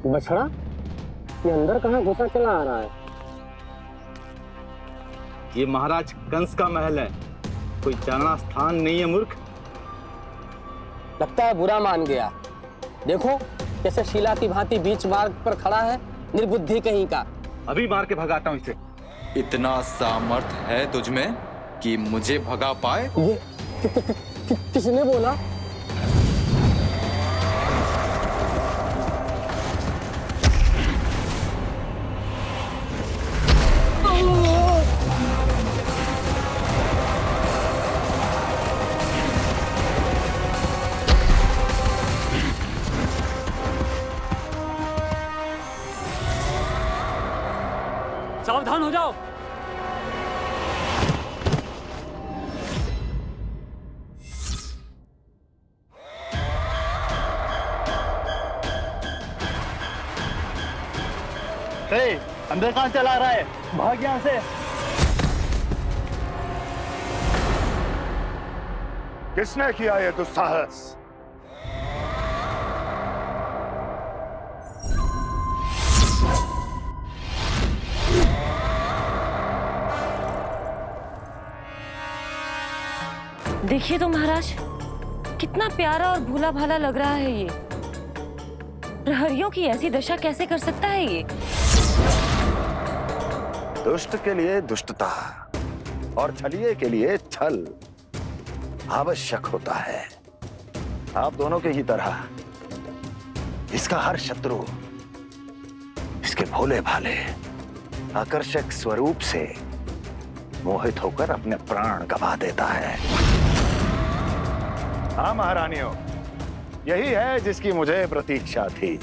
बछड़ा ये अंदर कहाँ घुसा चला आ रहा है? ये महाराज कंस का महल है, कोई जाना स्थान नहीं है मूर्ख। लगता है बुरा मान गया। देखो कैसे शीला की भांति बीच मार्ग पर खड़ा है, निर्बुद्धि कहीं का। अभी मार के भगाता हूँ इसे। इतना सामर्थ है तुझमें कि मुझे भगा पाए? ये किसने बोला? सावधान हो जाओ। अंदर कहाँ चला रहा है? भाग यहाँ से। किसने किया ये दुस्साहस? देखिए तो महाराज, कितना प्यारा और भोला भाला लग रहा है ये। प्रहरियों की ऐसी दशा कैसे कर सकता है ये? दुष्ट के लिए दुष्टता और छलिए के लिए छल आवश्यक होता है। आप दोनों के ही तरह इसका हर शत्रु इसके भोले भाले आकर्षक स्वरूप से मोहित होकर अपने प्राण गंवा देता है। हाँ महारानियों, यही है जिसकी मुझे प्रतीक्षा थी।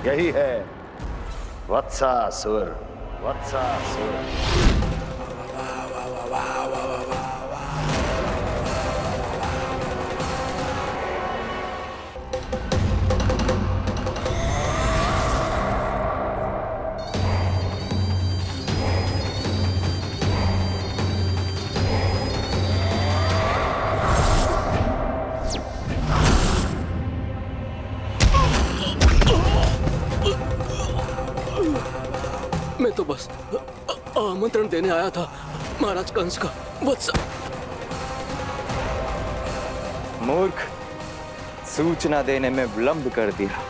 यही है वत्सासुर। वत्सासुर। मैं तो बस आमंत्रण देने आया था महाराज कंस का। वत्स मूर्ख, सूचना देने में विलंब कर दिया।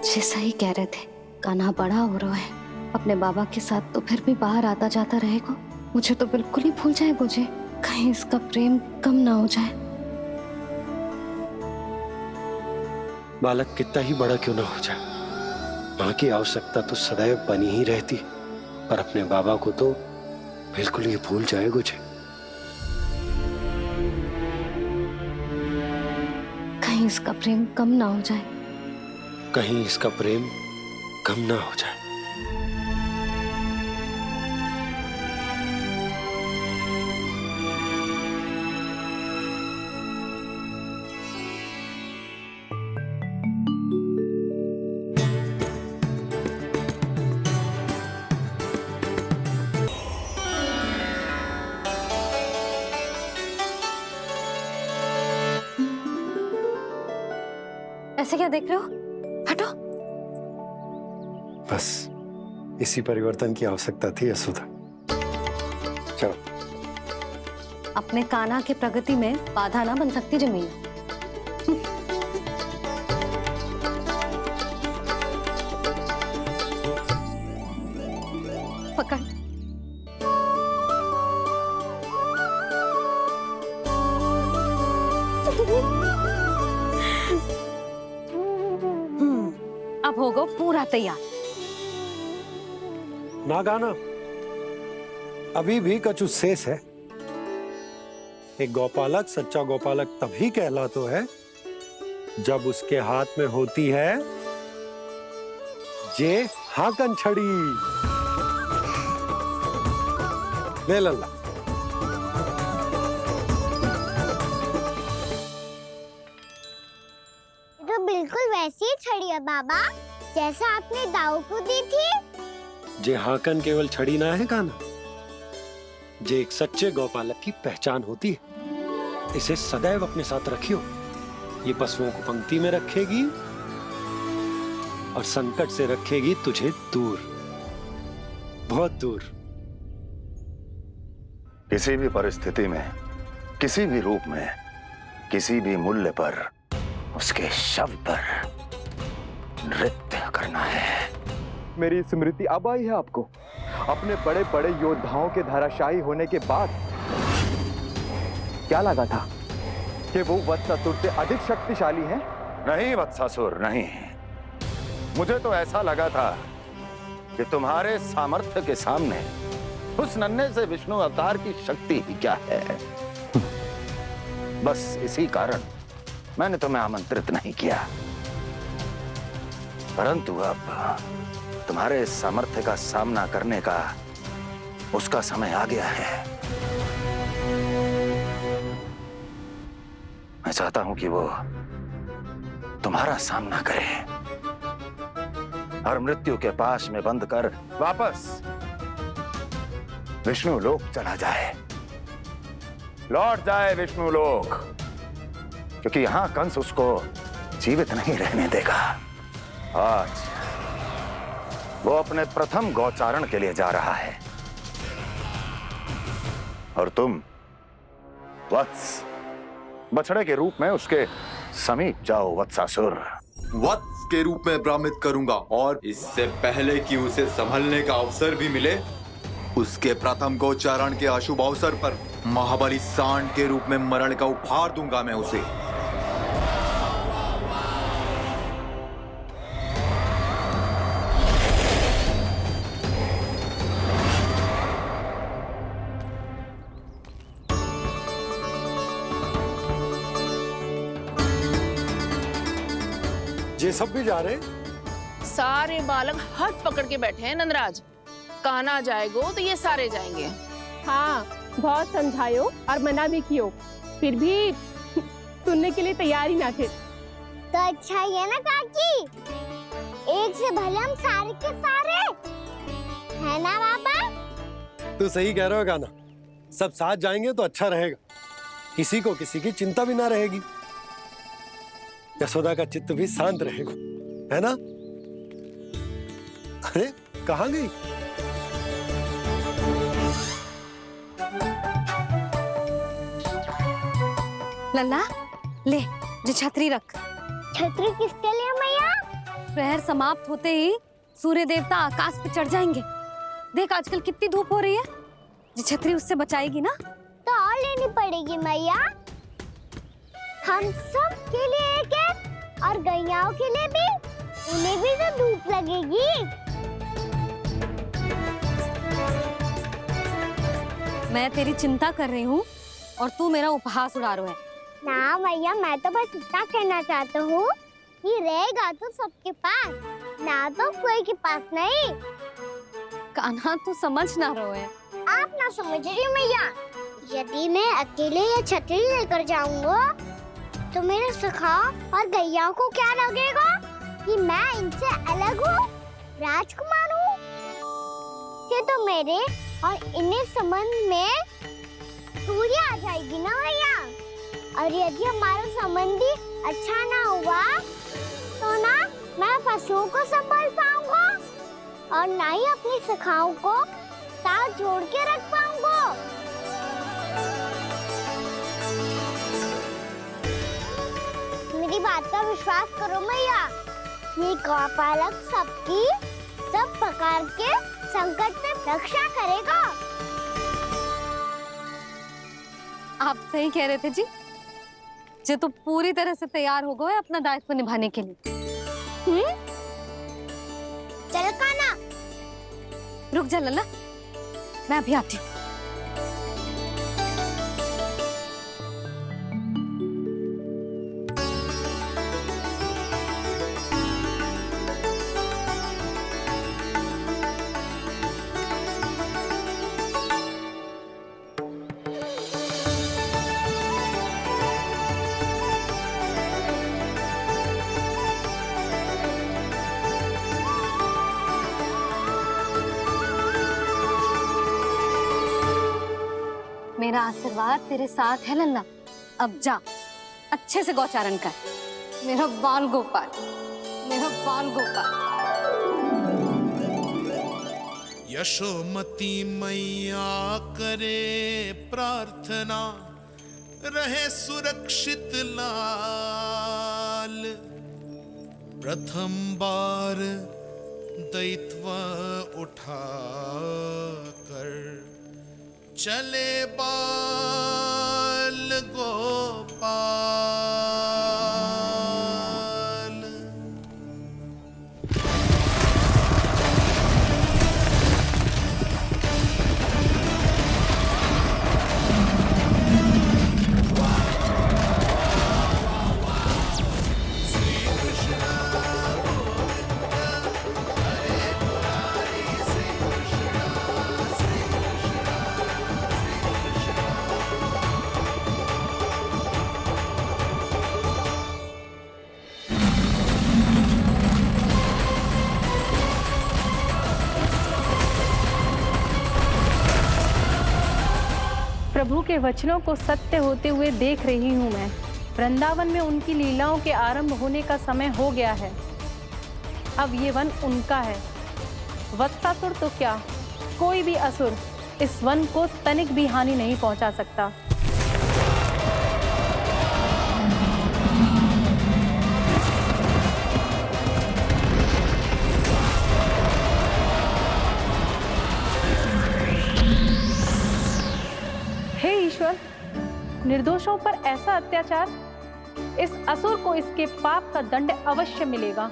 जैसा ही कह रहे थे, कान्हा बड़ा हो रहा है, अपने बाबा के साथ तो फिर भी बाहर आता जाता रहेगा। मुझे तो बिल्कुल ही भूल जाए मुझे, कहीं इसका प्रेम कम ना हो जाए। बालक कितना ही बड़ा क्यों ना हो जाए, माँ की आवश्यकता तो सदैव बनी ही रहती, पर अपने बाबा को तो बिल्कुल ही भूल जाए मुझे। कहीं इसका प्रेम कम ना हो जाए। कहीं इसका प्रेम कम ना हो जाए। ऐसे क्या देख रहे हो? हटो। बस इसी परिवर्तन की आवश्यकता थी यशोदा। चलो। अपने कान्हा के प्रगति में बाधा ना बन सकती जमीन। पकड़। अब होगा पूरा तैयार। ना गाना, अभी भी कछु शेष है। एक गौपालक सच्चा गौपालक तभी कहलाता है जब उसके हाथ में होती है जे हाकन छड़ी। ले लल्ला। तो बिल्कुल वैसी ही छड़ी है बाबा, जैसा आपने दाऊ को दी थी। जे हाकन केवल छड़ी ना है काना, जे एक सच्चे गौपालक की पहचान होती है। इसे सदैव अपने साथ रखियो। ये पशुओं को पंक्ति में रखेगी और संकट से रखेगी तुझे दूर, बहुत दूर। किसी भी परिस्थिति में, किसी भी रूप में, किसी भी मूल्य पर उसके शव पर नृत्य करना है। मेरी स्मृति अब आई है आपको? अपने बड़े बड़े योद्धाओं के धराशायी होने के बाद क्या लगा था कि वो वत्सासुर से अधिक शक्तिशाली हैं? नहीं वत्सासुर, नहीं। मुझे तो ऐसा लगा था कि तुम्हारे सामर्थ्य के सामने उस नन्हे से विष्णु अवतार की शक्ति ही क्या है। बस इसी कारण मैंने तुम्हें आमंत्रित नहीं किया। परंतु अब तुम्हारे सामर्थ्य का सामना करने का उसका समय आ गया है। मैं चाहता हूं कि वो तुम्हारा सामना करे और मृत्यु के पास में बंद कर वापस विष्णु लोक चला जाए, लौट जाए विष्णु लोक, क्योंकि यहां कंस उसको जीवित नहीं रहने देगा। आज वो अपने प्रथम गौचारण के लिए जा रहा है और तुम वत्स, बछड़े के रूप में उसके समीप जाओ वत्सासुर। वत्स के रूप में भ्रमित करूंगा और इससे पहले कि उसे संभलने का अवसर भी मिले, उसके प्रथम गोचारण के अशुभ अवसर पर महाबली सांड के रूप में मरण का उपहार दूंगा मैं उसे। ये सब भी जा रहे? सारे बालक हाथ पकड़ के बैठे हैं नंदराज। कान्हा जाएगो तो ये सारे जाएंगे। हाँ, बहुत समझायो और मना भी कियो, फिर भी सुनने के लिए तैयार ही ना थे। तो अच्छा ही है ना काकी, एक से भले हम सारे के सारे, है ना बाबा? तू सही कह रहा हो गाना, सब साथ जाएंगे तो अच्छा रहेगा, किसी को किसी की चिंता भी ना रहेगी, यशोदा का चित्त भी शांत रहेगा, है ना? अरे कहाँ गई? लल्ला ले, जो छतरी रख। छतरी किसके लिए मैया? प्रहर समाप्त होते ही सूर्य देवता आकाश पे चढ़ जाएंगे। देख आजकल कितनी धूप हो रही है, जो छतरी उससे बचाएगी ना। तो और लेनी पड़ेगी मैया, हम सब के लिए एक एक और गैयाओं के लिए भी, उन्हें भी तो धूप लगेगी। मैं तेरी चिंता कर रही हूँ और तू मेरा उपहास उड़ा रहा है। ना भैया, मैं तो बस इतना कहना चाहता हूँ कि रहेगा तो सबके पास, ना तो कोई के पास नहीं। कान्हा तू समझ ना रहो है। आप ना समझ रही मैया, यदि मैं अकेले ये छतरी लेकर जाऊंगा तो मेरे सखा और गैयाओं को क्या लगेगा कि मैं इनसे अलग हूँ, राजकुमार हूँ। से तो मेरे और इन्हें संबंध में दूरी आ जाएगी ना भैया। और यदि हमारा संबंध ही अच्छा ना हुआ तो ना मैं पशुओं को संभाल पाऊंगा और ना ही अपनी सखाओं को साथ जोड़ के रख पाऊंगा। मेरी बात का विश्वास करो मैया, ये गौपालक सबकी सब प्रकार के संकट से रक्षा करेगा। आप सही कह रहे थे जी, जो तो पूरी तरह से तैयार हो गए अपना दायित्व निभाने के लिए। चल कान्हा, रुक जा लल्ला, मैं अभी आती हूँ। मेरा आशीर्वाद तेरे साथ है लल्ला। अब जा, अच्छे से गौचारण कर। मेरा बाल गोपाल, मेरा बाल गोपाल। यशोमती मैया करे प्रार्थना, रहे सुरक्षित लाल। प्रथम बार दैत्व उठा कर चले बाल गोपाल। प्रभु के वचनों को सत्य होते हुए देख रही हूँ मैं। वृंदावन में उनकी लीलाओं के आरंभ होने का समय हो गया है। अब ये वन उनका है। वत्सासुर तो क्या, कोई भी असुर इस वन को तनिक भी हानि नहीं पहुंचा सकता। हे ईश्वर, निर्दोषों पर ऐसा अत्याचार, इस असुर को इसके पाप का दंड अवश्य मिलेगा।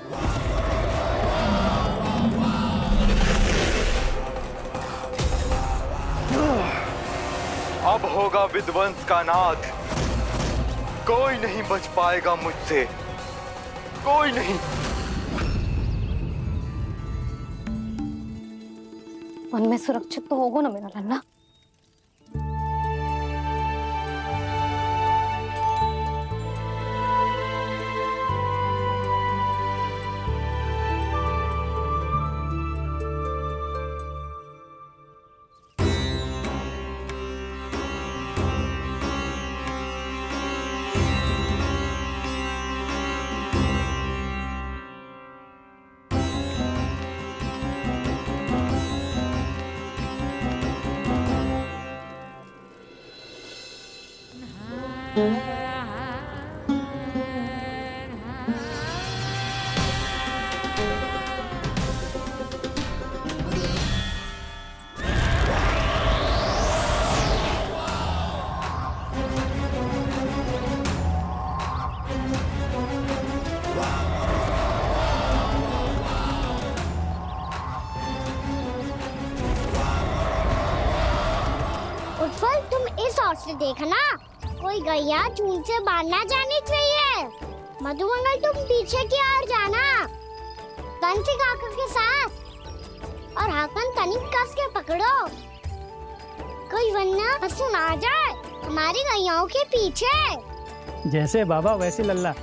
अब होगा विध्वंस का नाद। कोई नहीं बच पाएगा मुझसे, कोई नहीं। वन में सुरक्षित तो होगा ना मेरा लल्ला? उत्पल, तुम इस ओर से देखना, कोई गैया चून से बाहर ना जानी चाहिए। मधुमंगल, तुम पीछे की ओर जाना, कंसी काका के साथ। और हाकन तनिक कस के पकड़ो, कोई वरना पशु ना जाए हमारी गैयाओं के पीछे। जैसे बाबा वैसे लल्ला।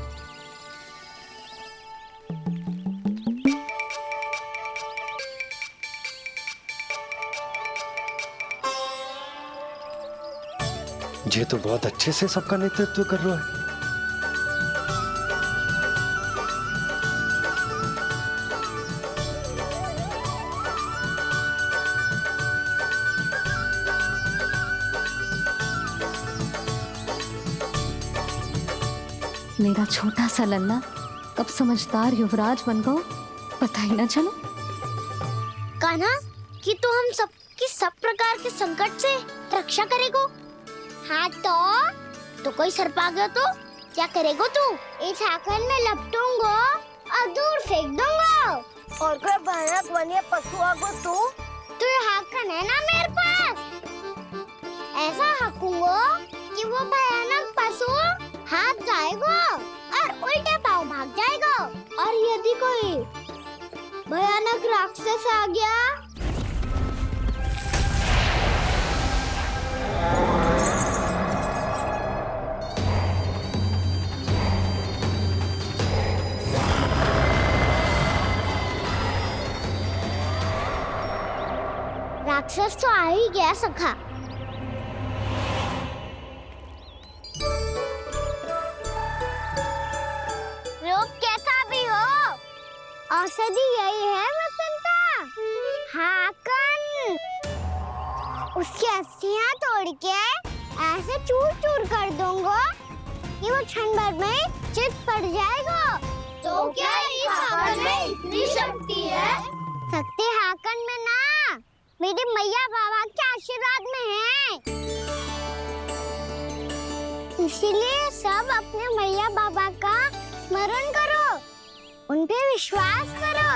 ये तो बहुत अच्छे से सबका नेतृत्व कर रहा है। मेरा छोटा सा लल्ला कब समझदार युवराज बन गो, पता ही न चलो। कान्हा, कि तू हम सबकी सब प्रकार के संकट से रक्षा करेगो। हाँ तो कोई सर्प आ गया तो क्या करेगो तू? इस हाकन में लपटूंगा और दूर फेंक दूंगा। और कोई भयानक वन्य पशु आगो तो ये हाकन है ना मेरे पास, ऐसा हाकूंगा कि वो भयानक पशु हाथ जाएगा और उल्टे पांव भाग जाएगा। और यदि कोई भयानक राक्षस आ गया राक्षस तो आ ही गया सखा। औषधि यही है वसंता, हाकन। उसकी अस्थियां तोड़ के ऐसे चूर चूर कर दूंगा कि वो क्षण भर में चित पड़ जाएगा। तो क्या इस हाकन में इतनी शक्ति है? शक्ति हाकन में ना, मेरे मैया बाबा के आशीर्वाद में है। इसीलिए सब अपने मैया बाबा का स्मरण करो, उन पे विश्वास करो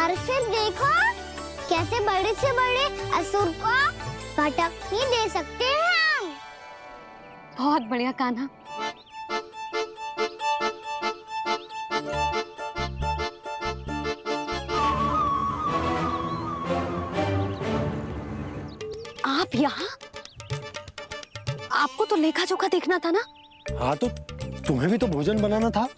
और फिर देखो कैसे बड़े से बड़े असुर को भटक भी दे सकते हैं हम। बहुत बढ़िया कान्हा। आप यहाँ? आपको तो लेखा जोखा देखना था ना? हाँ तो तुम्हें भी तो भोजन बनाना था।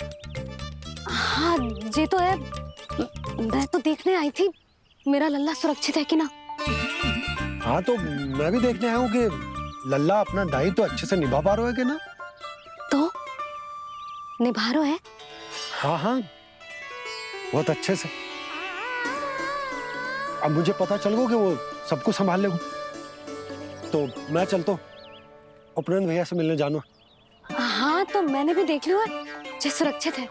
हाँ ये तो है, मैं तो देखने आई थी मेरा लल्ला सुरक्षित है कि ना। हाँ तो मैं भी देखने आया हूँ कि लल्ला अपना दायित्व तो अच्छे से निभा पा रहा है कि ना। तो निभा रहा है? हाँ हाँ बहुत अच्छे से। अब मुझे पता चल गया कि वो सब कुछ संभाल लेगा, तो मैं चलता हूँ, उपनंद भैया से मिलने जाना। हाँ तो मैंने भी देख लिया है, जे सुरक्षित है।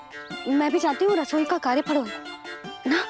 मैं भी चाहती हूँ रसोई का कार्य पड़ो ना।